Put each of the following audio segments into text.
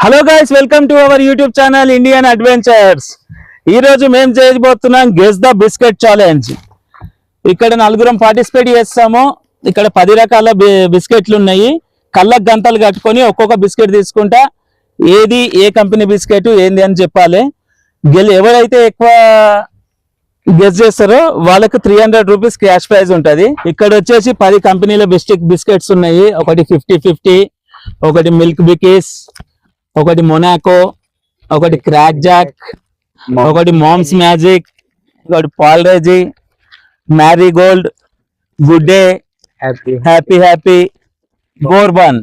Hello guys, welcome to our YouTube channel Indian adventures. ఈ రోజు మేము చేయబోతున్నాం గెస్ ద బిస్కెట్ ఛాలెంజ్. ఇక్కడ నలుగురం పార్టిసిపేట్ చేస్తాము. ఇక్కడ 10 రకాల బిస్కెట్లు ఉన్నాయి. కళ్ళకు గంతలు కట్టుకొని ఒక్కొక్క బిస్కెట్ తీసుకుంటా ఏది ఏ కంపెనీ బిస్కెట్ ఏంది అని చెప్పాలి. ఎవరైతే ఎక్కువ గెస్ చేస్తారో వాళ్ళకు 300 రూపీస్ క్యాష్ ప్రైజ్ ఉంటుంది. ఇక్కడ వచ్చేసి 10 కంపెనీల బిస్కెట్స్ ఉన్నాయి. ఒకటి 50-50, ఒకటి మిల్క్ బికీస్, ఒకటి మొనాకో, ఒకటి క్రాక్ జాక్, ఒకటి మామ్స్ మ్యాజిక్, ఒకటి Parle G, Marigold, Good Day, Happy Happy, Bourbon.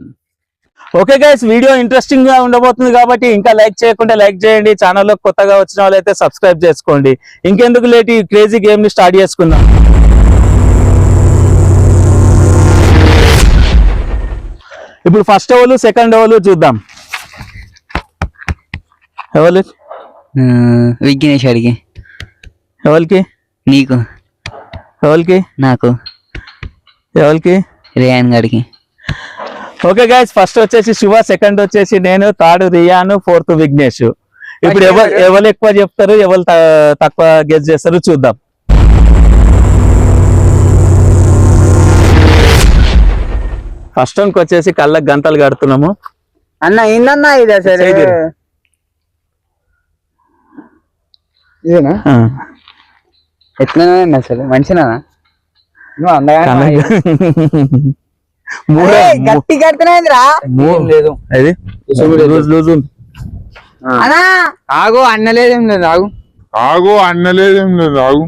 Okay guys, video interesting గా ఉండబోతుంది కాబట్టి ఇంకా లైక్ చేయకుండా లైక్ చేయండి. ఛానల్లో కొత్తగా వచ్చిన వాళ్ళైతే సబ్స్క్రైబ్ చేసుకోండి. ఇంకెందుకు లేట్, ఈ క్రేజీ గేమ్ ని స్టార్ట్ చేసుకుందాం. ఇప్పుడు ఫస్ట్ ఓవర్ సెకండ్ ఓవర్ చూద్దాం. ఎవరు? విఘ్నేష్ అడిగి. ఎవరికి? నీకు. ఎవరికి? నాకు. ఎవరికి? రేయాన్ గడికి. ఓకే గైస్, ఫస్ట్ వచ్చేసి శివ, సెకండ్ వచ్చేసి నేను, థర్డ్ రియాన్, ఫోర్త్ విఘ్నేష్. ఇప్పుడు ఎవరు ఎక్కువ చెప్తారు, ఎవరు తక్కువ గెస్ చేస్తారు చూద్దాం. ఫస్ట్ వన్కి వచ్చేసి కళ్ళకు గంటలు కడుతున్నాము. అన్న ఏందన్నా ఇది అసలు? ఇదేనా? ఎట్లా అసలు మనిషినా? గట్టి కడుతున్నాయిందిరా. లేదు ఆగు, అన్నలేదేం లేదు. ఆగు ఆగు, అన్నలేదేం లేదు. ఆగు.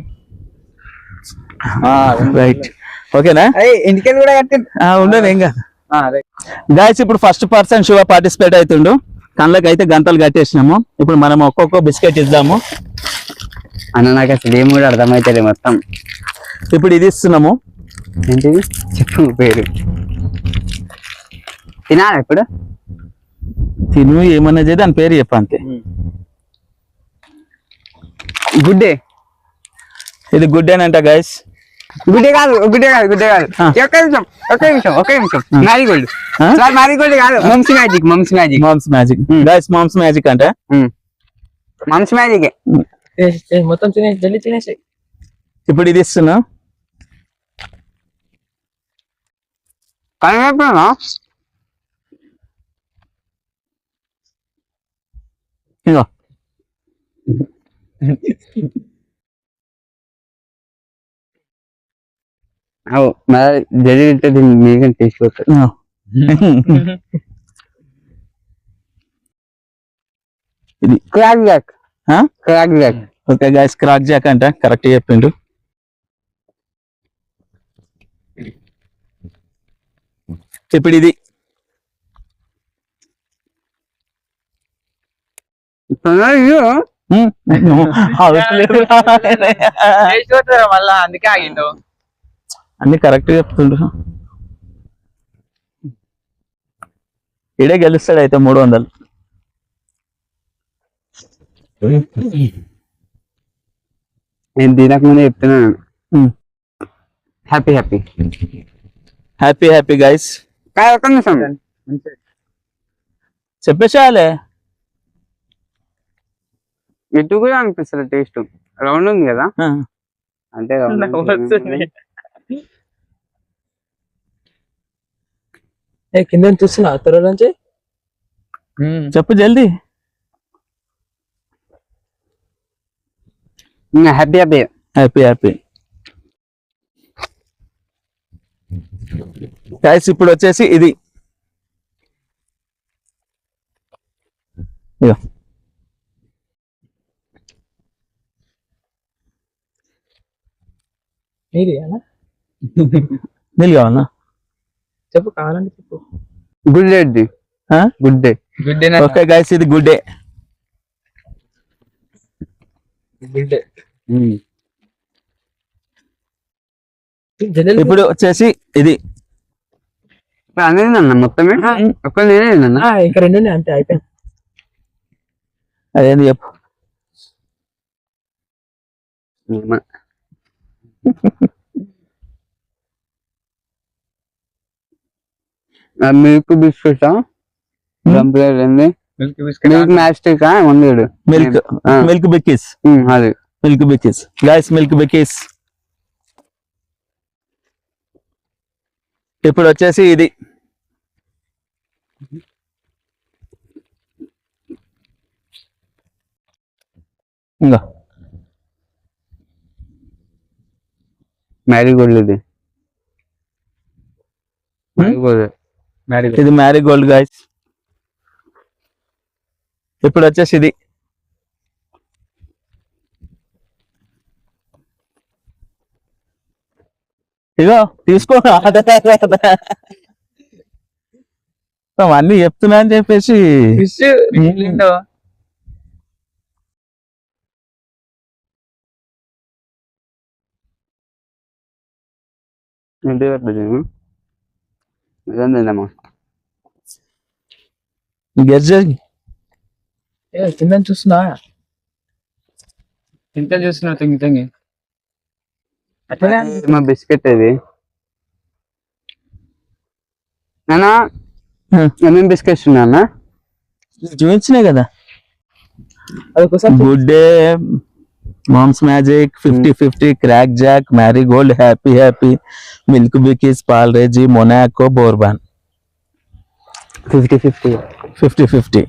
రైట్, ఓకేనా? ఇంటికెళ్ళి కూడా కట్టి ఉండదు ఏం కాదు. గాయస్, ఇప్పుడు ఫస్ట్ పర్సన్ శివ పార్టిసిపేట్ అవుతుండు. కళ్ళకి అయితే గంటలు కట్టేసినాము. ఇప్పుడు మనం ఒక్కొక్క బిస్కెట్ ఇద్దాము. అన్న నాకు అసలు ఏం కూడా అర్థమైతే మొత్తం. ఇప్పుడు ఇది ఇస్తున్నాము. ఏంటిది చెప్పు పేరు? తినాలి ఇప్పుడు? తిను, ఏమన్నా చేసి దాని పేరు చెప్ప అంతే. Good day. ఇది గుడ్ డే అంట గైస్. గుడ్డే కాదు, గుడ్డే కాదు, గుడ్డే కాదు. ఒకే నిమిషం. మ్యారీగోల్డ్. మ్యారీగోల్డ్ కాదు, mom's magic. Mom's magic. Mom's magic guys, mom's magic అంటే మమ్స్ మ్యాజిక్. మొత్తం తినేసి జల్లి తినేసి. ఇప్పుడు ఇది ఇస్తున్నా. కనిపెట్టనా? ఇగో జల్లి మీకని తీసుకొస్తాను. ఇది crack Jack. Crack Jack. Okay guys, Crack Jack అంట, కరెక్ట్ చెప్పిండు. ఇప్పుడు ఇది మళ్ళా అందుకే ఆగిండు. అన్ని కరెక్ట్ చెప్తుండ్రు. ఇడే గెలుస్తాడు అయితే 300. నేను దీనికి ముందే చెప్తున్నాను. Happy happy happy happy guys. ఒక్క నిమిషం చెప్పేసాలే. ఇటు కూడా అనిపిస్తుంది టేస్ట్. రౌండ్ ఉంది కదా, అంటే కింద చూస్తున్నా త్వర నుంచి. చెప్పు జల్దీ. Happy happy happy happy guys. ఇప్పుడు వచ్చేసి ఇది నీది నీళ్ళు కావాలన్నా? చెప్పు, కావాలంటే చెప్పు. Good day. Good day. Good day. Okay guys, ఇది గుడ్ డే. Good day. ఇప్పుడు వచ్చేసి ఇది అనేది మొత్తమే ఒక్క నేనే ఇంకా 2 అంతే, అయిపోయింది. అదేంది చెప్పు. మిల్క్ బిస్కెట్, రంపేర్ ఏంది, మిల్క్ బిస్కెట్ మిల్క్ మ్యాస్టిక్ ఉంది మిల్క్ మిల్క్ బిక్కీస్ అది milk Bikis guys milk Bikis. ఇప్పుడు వచ్చేసి ఇది ఇంకా మ్యారీగోల్డ్ ఇది మ్యారీగోల్డ్ ఇది మ్యారీగోల్డ్ గైస్. ఇప్పుడు వచ్చేసి ఇది ఇగో తీసుకో అన్ని చెప్తున్నా అని చెప్పేసి ఫిష్ ఇంటి పెట్టలేదు నిజందేనమ్మా గెస్ చేసి కింద చూస్తున్నా ఇంత చూస్తున్నా తొంగి తొంగి అట్లనే మా బిస్కెట్ ఇది నానా ఏమేమి బిస్కెట్స్ ఉన్నా చూపించినాయి కదా. అదొకసారి Good Day, Mom's Magic, 50-50, Crack Jack, Marigold, Happy Happy, Milk Bikis, Parle G, Monaco, Bourbon. 50-50 50-50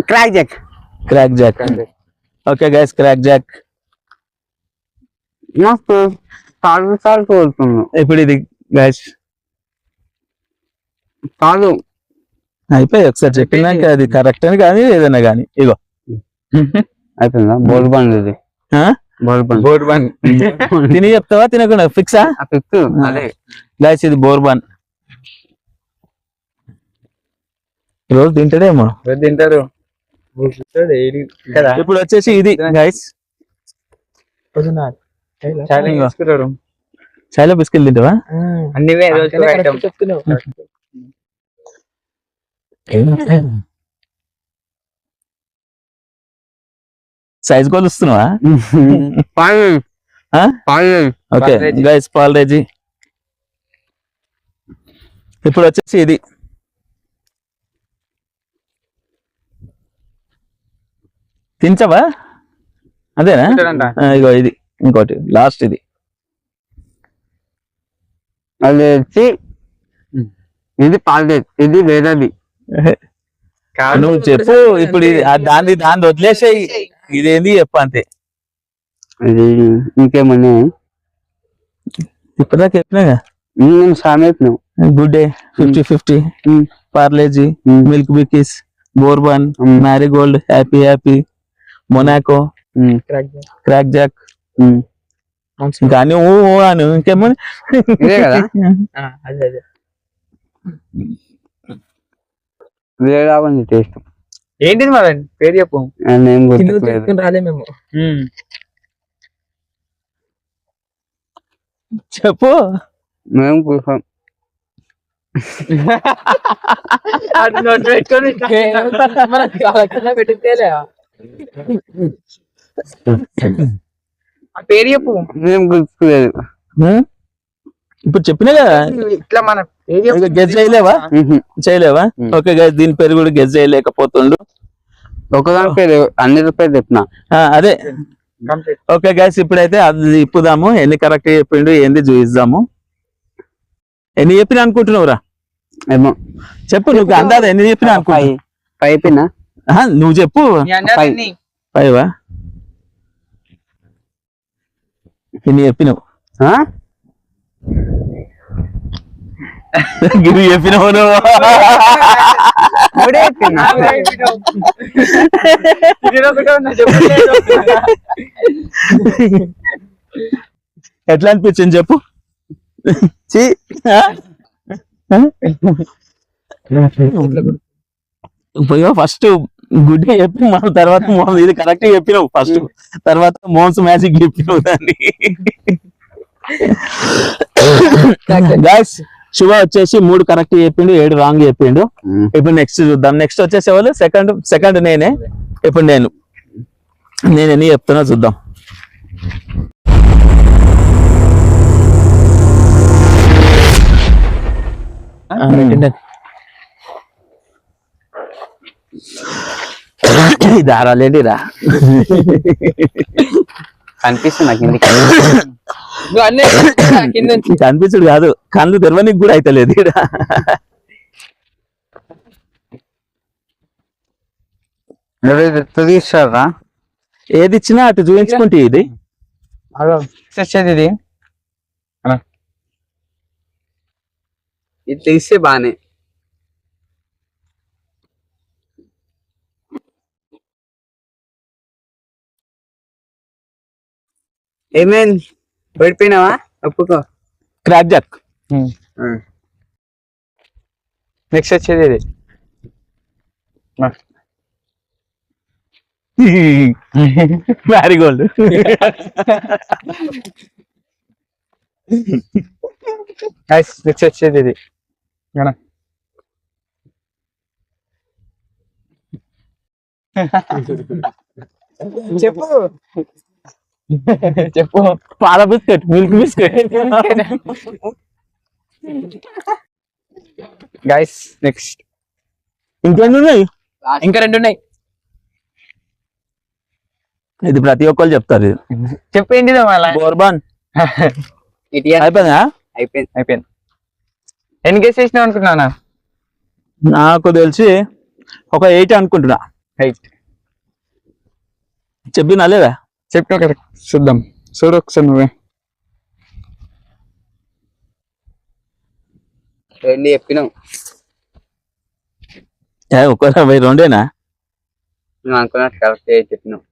Crack Jack Crack Jack. Okay guys, Crack Jack. నాకు సార్లు కోరుతున్నాను ఇప్పుడు ఇది గైస్ కాదు అయిపోయి ఒకసారి చెప్పినాక అది కరెక్ట్ అని కానీ ఏదైనా కానీ ఇగో అయిపోయిందా బోర్బాన్ ఇది ఆ? బోర్బాన్ తిని చెప్తావా తినకుండా ఫిక్సా? ఫిక్స్ అదే గైస్ ఇది బోర్బాన్. రోజు తింటాడేమో. తింటారు కదా. ఇప్పుడు వచ్చేసి ఇది గైస్ తీసుకుంటాడు చాలా బిస్కెట్ తింటావా? అన్ని చెప్తున్నావు. సైజ్ కొలుస్తున్నావా? Okay guys Parle G. ఇప్పుడు వచ్చేసి ఇది తించవా? అదేనా? ఇగో ఇది ఇంకోటి లాస్ట్ ఇది అది వచ్చి ఇది పాల్డేజ్ ఇది వేరేది నువ్వు చెప్పు. ఇప్పుడు ఇది దాన్ని వదిలేసేయి. ఇదేంది చెప్పు అంతే. ఇది ఇంకేమన్నా ఇప్పటిదాకా చెప్పినాగా. నేను సామె Good Day, 50-50, Parle G, Milk Bikis, Bourbon, Marigold, Happy Happy, Monaco, Crack Jack. కానీ అను ఇంకేమో ఇదే కదా అదే వేరే ఉంది టేస్ట్. ఏంటిది మరి పేరు చెప్పు. నేను గుర్తులేదు రాలే మేము. చెప్పు. మేము కూర్చోం పెట్టితేలే ఆ పేరు చెప్పు. మేము గుర్తులేదు. ఇప్పుడు చెప్పినా కదా. ఇట్లా మన గెజ్ చేయలేవా? ఓకే గైస్, దీని పేరు కూడా గెజ్ చేయలేకపోతుండు. ఒకదాని పేరు అన్ని పేరు చెప్పిన అదే. ఓకే గైస్, ఇప్పుడైతే అది ఇప్పుదాము. ఎన్ని కరెక్ట్ చెప్పిండు ఏంది చూపిద్దాము. ఎన్ని చెప్పినా అనుకుంటున్నావురా? ఏమో చెప్పు. నువ్వు అందాదా ఎన్ని చెప్పినా అనుకుంటా? పైపినా నువ్వు చెప్పు. 5 ఎన్ని చెప్పినావు? గిరి చెప్పినావు నువ్వు. ఎట్లా అనిపించింది చెప్పు. ఫస్ట్ గుడ్ గా చెప్పి మన తర్వాత ఇది కరెక్ట్ చెప్పినావు ఫస్ట్, తర్వాత మోన్స్ మ్యాజిక్ చెప్పినావు దాన్ని. గైస్, శివ వచ్చేసి 3 కరెక్ట్ చెప్పిండు, 7 రాంగ్ చెప్పిండు. ఇప్పుడు నెక్స్ట్ చూద్దాం. నెక్స్ట్ వచ్చేసి వాళ్ళు సెకండ్ నేనే. ఇప్పుడు నేను ఎన్ని చెప్తున్నా చూద్దాం. దారాలేండి రా కనిపిస్తుంది నాకు ఇంటికి. నువ్వు అన్నీ కింద నుంచి. కనిపించుడు కాదు, కళ్ళు తెరవనికి కూడా అయితలేదు ఈడ. తీస్తారా ఏది ఇచ్చినా అటు చూపించుకుంటే ఇది వచ్చేది ఇది ఇది తీస్తే బానే. ఏమైంది పడిపోయినావా? ఒప్పుకో. Crack Jack. నెక్స్ట్ వచ్చేది ఇది మ్యారీగోల్డ్. నెక్స్ట్ వచ్చేది ఇది చెప్పు చెప్పు. పాల biscuit, milk biscuit. Guys next ఇంకెన్ని ఉన్నాయి? ఇంకా 2 ఉన్నాయి. ఇది ప్రతి ఒక్కరు చెప్తారు. ఇది చెప్పండి మళ్ళా. బోర్బాన్ అయిపోయిందా? అయిపోయింది. ఎన్ని గేస్ చేసినావు అనుకున్నానా? నాకు తెలిసి ఒక 8 అనుకుంటున్నా. 8 చెప్పినా లేదా? చెప్పినా కదా, చూద్దాం. చూడు ఒకసారి నువ్వే. 2 చెప్పినావు. ఒక్కరా 2ఏనా? నువ్వు అనుకున్నట్టు కరెక్ట్ చెప్పినావు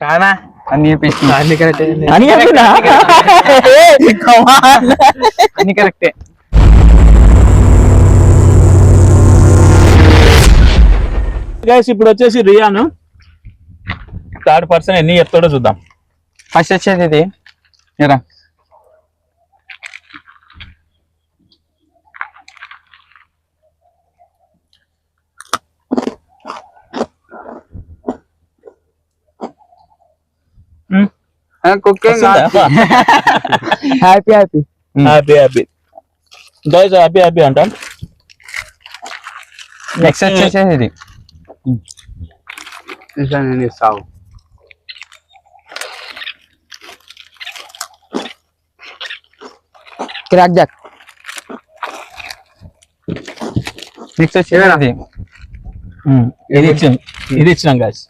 కానా అన్ని చెప్పేసి అన్ని కరెక్టే. అని చెప్పినా? అన్ని కరెక్టే. గైస్ ఇప్పుడు వచ్చేసి రియాను థర్డ్ పర్సన్ ఎన్ని చెప్తాడో చూద్దాం. ఫస్ట్ వచ్చేది ఇది ఎరా cooking happy happy happy happy guys, happy happy అంటాం. నెక్స్ట్ వచ్చేసేది ఇది నేను ఇస్తావు. Crack Jack. నెక్స్ట్ వచ్చేది ఇది ఇచ్చినాం గైస్.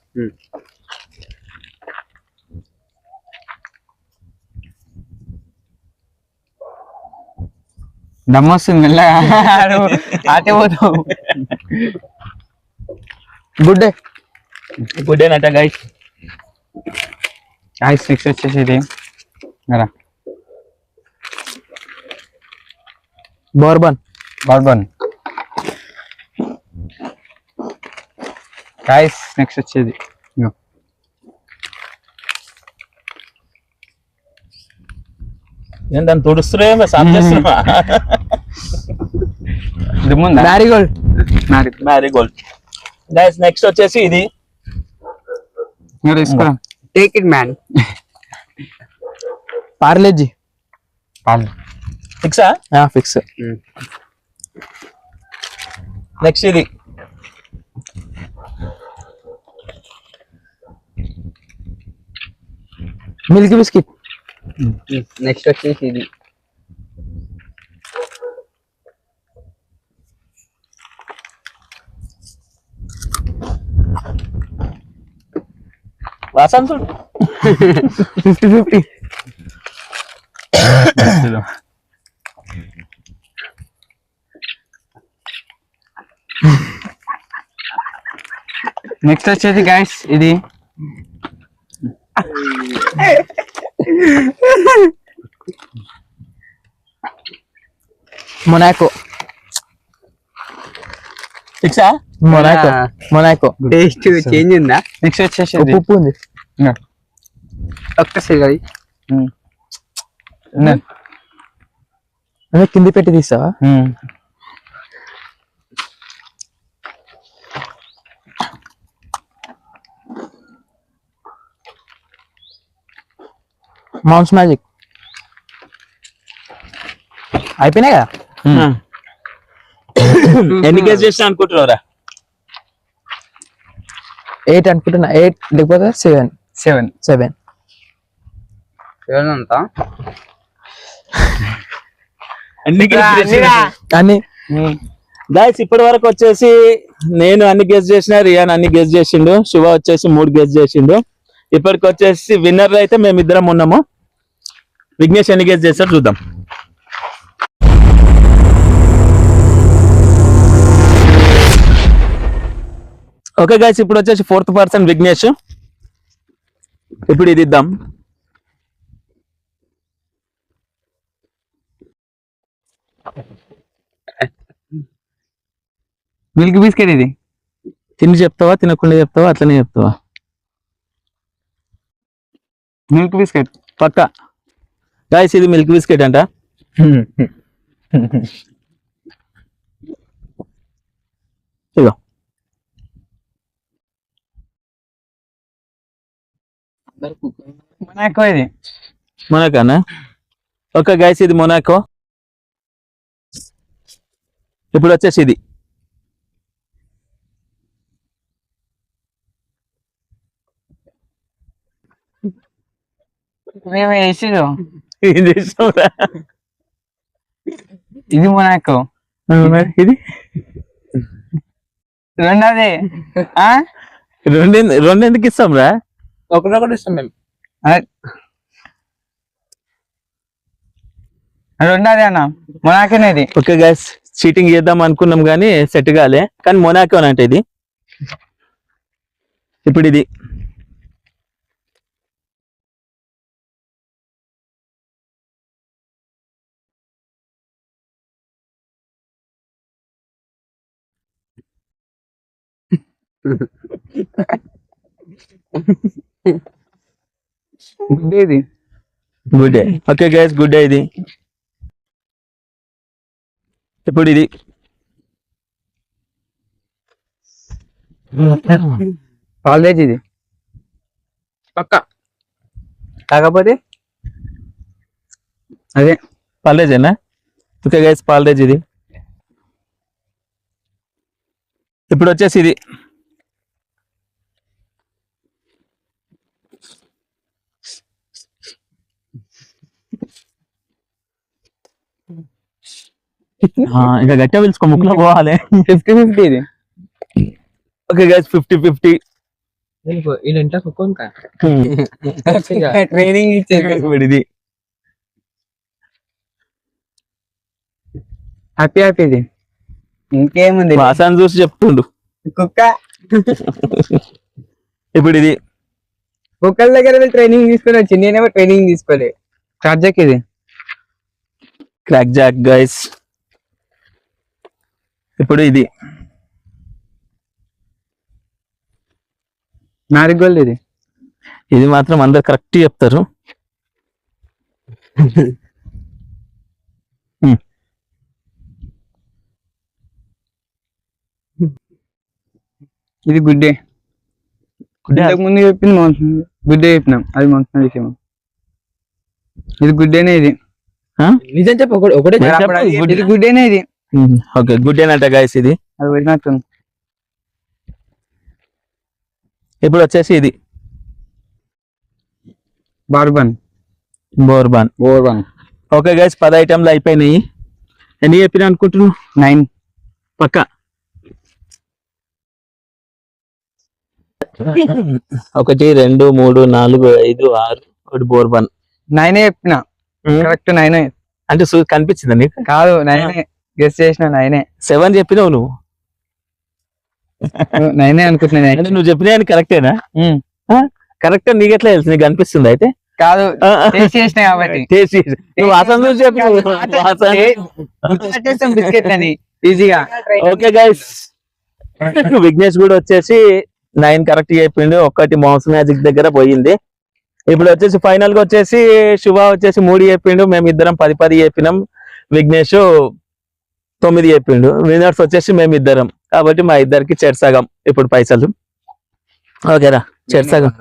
దమ్మొస్తుంది మెల్లగా ఆటే పోతావు. Good day. గుడ్ డే నట గైస్. గైస్ నెక్స్ట్ వచ్చేసి ఇది బోర్బన్. గైస్ నెక్స్ట్ వచ్చేది నేను దాన్ని తుడుస్తున్నా సాఫ్ చేస్తున్నా. మ్యారీగోల్డ్. మ్యారీగోల్డ్. గైస్ నెక్స్ట్ వచ్చేసి ఇది టేక్ ఇట్ మ్యాన్. పార్లేజీ. ఫిక్సా? ఫిక్స్. నెక్స్ట్ ఇది మిల్క్ బిస్కెట్. నెక్స్ట్ వచ్చేసి ఇది వాసన చూడు. 50-50. నెక్స్ట్ వచ్చేది గైస్ ఇది మొనాకో. ఫిక్సా? మొనాకో. టేస్ట్ చేంజ్ ఉందా? నెక్స్ట్ వచ్చేసి ఉప్పు ఉంది. ఒక్కసారి కింది పెట్టి తీస్తావా? మౌన్స్ మ్యాజిక్ అయిపోయినాయి కదా. ఎన్ని కేసు చేసినా అనుకుంటున్నారా? 8 అనుకుంటున్నా, 8 లేకపోతే 7. 7 అంతా అని గైస్ ఇప్పటి వరకు వచ్చేసి నేను అన్ని గెస్ చేసిన, రియాన్ అన్ని గెస్ చేసిండు, శివ వచ్చేసి 3 గెస్ చేసిండు. ఇప్పటికి వచ్చేసి విన్నర్ అయితే మేమిద్దరం ఉన్నాము. విఘ్నేష్ ఎన్ని గెస్ చేస్తాడు చూద్దాం. ఓకే గైస్ ఇప్పుడు వచ్చేసి 4th పర్సన్ విఘ్నేష్. ఇప్పుడు ఇది ఇద్దాం. మిల్క్ బిస్కెట్ ఇది. తిని చెప్తావా తినకుండా చెప్తావా అట్లనే చెప్తావా? మిల్క్ బిస్కెట్ పక్కా గైస్ ఇది మిల్క్ బిస్కెట్ అంట. ఇదిగో మొనాకో ఇది. మొనాకోనా? ఓకే గైస్ ఇది మొనాకో. ఇప్పుడు వచ్చేసి ఇది మేము వేసిరు. ఇది ఇష్టంరా. ఇది మొనాకో. మరి ఇది రెండోది రెండు ఎందుకు ఇస్తాం రా? ఒకటి ఇస్తాం మేము. రెండోది అన్న మొనాకోనేది. ఓకే గైస్ చీటింగ్ చేద్దాం అనుకున్నాం కానీ సెట్ కాలే, కానీ మొనాకో అంటే ఇది. ఇప్పుడు ఇది గుడ్ ఇది. Good day. Okay guys good day ఇది. ఇప్పుడు ఇది కాలేజ్ ఇది పక్క కాకపోతే అదే పాలేజేనా? ఓకే గైస్ పాలేజ్ ఇది. ఇప్పుడు వచ్చేసి ఇది ఇంకా గట్టిగా పిలుచుకో ముక్కులో పోవాలి. 50-50 ఇది. ఓకే గైస్ 50-50 ట్రైనింగ్ ఇచ్చేది. ఇప్పుడు ఇది హ్యాపీ ఇది. ఇంకేముంది వాసన చూసి చెప్తుండు. కుక్క. ఇప్పుడు ఇది కుక్కల దగ్గర ట్రైనింగ్ తీసుకొని వచ్చి నేనేమో ట్రైనింగ్ తీసుకోలే. చార్జెక్ ఇది. Crack Jack guys. ఇప్పుడు ఇది మ్యారిగోల్డ్ ఇది. ఇది మాత్రం అందరు కరెక్ట్ చెప్తారు. ఇది గుడ్ డే. ఇంతకు ముందు చెప్పింది గుడ్ డే చెప్పినాం, అది మోసం విషయం. ఇది గుడ్ డేనే ఇది. నిజం చెప్పు ఒకటే ఇది గుడ్ డేనే ఇది. ఓకే గుడ్ డే అంట గైస్ ఇది. అది పోయినట్టుంది. ఇప్పుడు వచ్చేసి ఇది బార్బన్. బోర్బాన్. ఓకే గైస్ 10 ఐటమ్లు అయిపోయినాయి. ఎన్ని చెప్పినా అనుకుంటున్నావు? 9 పక్క. 1 2 3 4 5 6 ఒకటి బోర్బాన్. 9 చెప్పిన కరెక్ట్. 9 అంటే కనిపించిందా నీకు? కాదు 9 గెస్ చేసిన. 9 7 చెప్పినావు నువ్వు. 9 అనుకుంటున్నా. అంటే నువ్వు చెప్పిన కరెక్టేనా? కరెక్ట్. నీకు ఎట్లా తెలుసు? నీకు అనిపిస్తుంది అయితే? కాదు టేస్ట్ చేసిన కాబట్టి. నువ్వు వాసన చూసి చెప్పి బిస్కెట్ అని ఈజీగా. ఓకే గైస్ విఘ్నేష్ కూడా వచ్చేసి 9 కరెక్ట్ చెప్పిండు. ఒక్కటి మౌస్ మ్యాజిక్ దగ్గర పోయింది. ఇప్పుడు వచ్చేసి ఫైనల్ గా వచ్చేసి శుభ వచ్చేసి 3 చెప్పిండు. మేమిద్దరం 10 చెప్పినాం. విఘ్నేష్ 9 చెప్పిండు. విన్నర్స్ వచ్చేసి మేమిద్దరం. కాబట్టి మా ఇద్దరికి చెరసగం ఇప్పుడు పైసలు. ఓకేరా చెరసగం.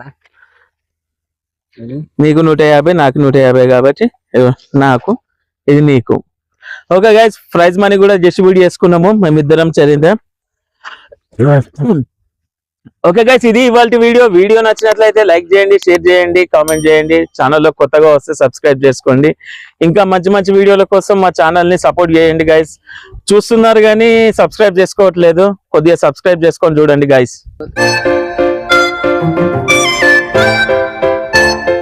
నీకు 150 నాకు 150 కాబట్టి నాకు ఇది నీకు. ఓకే గైస్ ప్రైజ్ మనీ కూడా డిస్ట్రిబ్యూట్ చేసుకున్నాము మేమిద్దరం. చరిందా ఓకే గైస్, ఇది ఇవాళ వీడియో నచ్చినట్లయితే లైక్ చేయండి, షేర్ చేయండి, కామెంట్ చేయండి. ఛానల్లో కొత్తగా వస్తే సబ్స్క్రైబ్ చేసుకోండి. ఇంకా మంచి మంచి వీడియోల కోసం మా ఛానల్ ని సపోర్ట్ చేయండి గైస్. చూస్తున్నారు కానీ సబ్స్క్రైబ్ చేసుకోవట్లేదు, కొద్దిగా సబ్స్క్రైబ్ చేసుకొని చూడండి గైస్.